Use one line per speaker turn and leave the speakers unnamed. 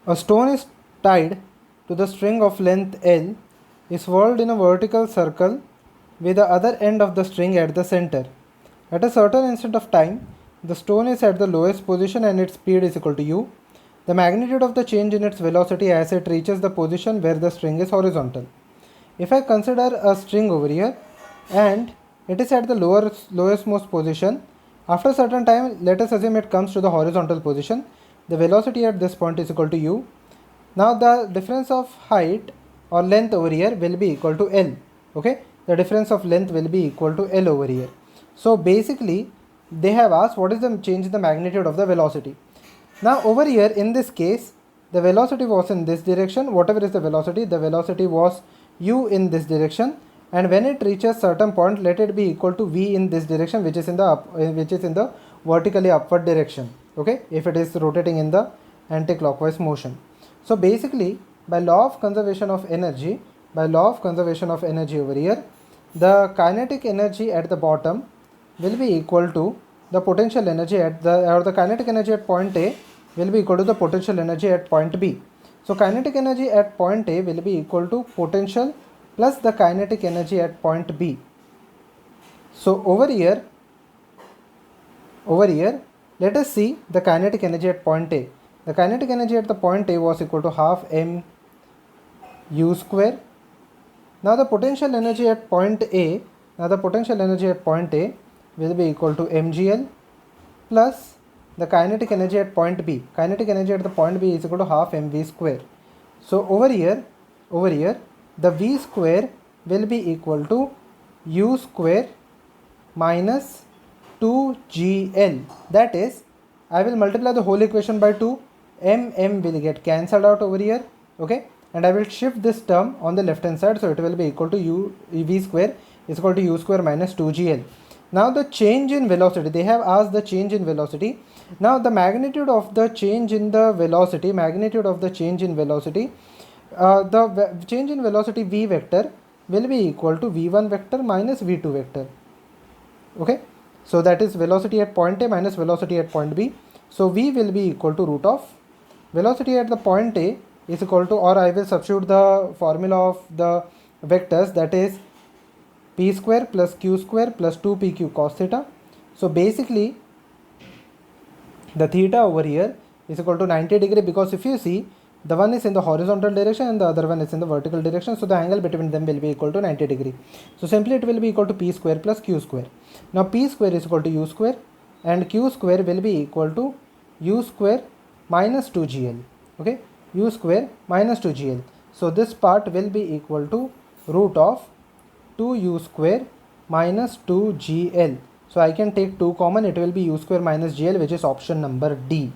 A stone is tied to the string of length L, is whirled in a vertical circle with the other end of the string at the center. At a certain instant of time, the stone is at the lowest position and its speed is equal to u. The magnitude of the change in its velocity as it reaches the position where the string is horizontal. If I consider a string over here and it is at the lowest most position, after a certain time, let us assume it comes to the horizontal position, the velocity at this point is equal to u. Now the difference of height or length over here will be equal to L. Okay, the difference of length will be equal to L over here. So basically they have asked what is the change in the magnitude of the velocity. Now over here in this case, the velocity was in this direction. Whatever is the velocity was u in this direction, and when it reaches certain point, let it be equal to v in this direction, which is in the vertically upward direction. Okay, if it is rotating in the anti-clockwise motion. So basically, by law of conservation of energy over here, the kinetic energy at the bottom will be equal to the potential energy at the kinetic energy at point A will be equal to the potential energy at point B. So kinetic energy at point A will be equal to potential plus the kinetic energy at point B. So over here, let us see the kinetic energy at point A. The kinetic energy at the point A was equal to half m u square. Now the potential energy at point A, will be equal to mgl plus the kinetic energy at point B. Kinetic energy at the point B is equal to half mv square. So over here, the v square will be equal to u square minus 2gl. That is, I will multiply the whole equation by 2. M will get cancelled out over here. Okay, and I will shift this term on the left hand side, so it will be equal to v square is equal to u square minus 2gl. Now the change in velocity, they have asked the change in velocity. Now the magnitude of the change in the velocity, the change in velocity v vector will be equal to v1 vector minus v2 vector. Okay, so that is velocity at point A minus velocity at point B. So v will be equal to root of velocity at the point A is equal to, or I will substitute the formula of the vectors, that is p square plus q square plus 2pq cos theta. So basically the theta over here is equal to 90 degree, because if you see, the one is in the horizontal direction and the other one is in the vertical direction, so the angle between them will be equal to 90 degree. So simply it will be equal to p square plus q square. Now p square is equal to u square and q square will be equal to u square minus 2gl. Okay, u square minus 2gl. So this part will be equal to root of 2u square minus 2gl. So I can take 2 common, it will be u square minus gl, which is option number D.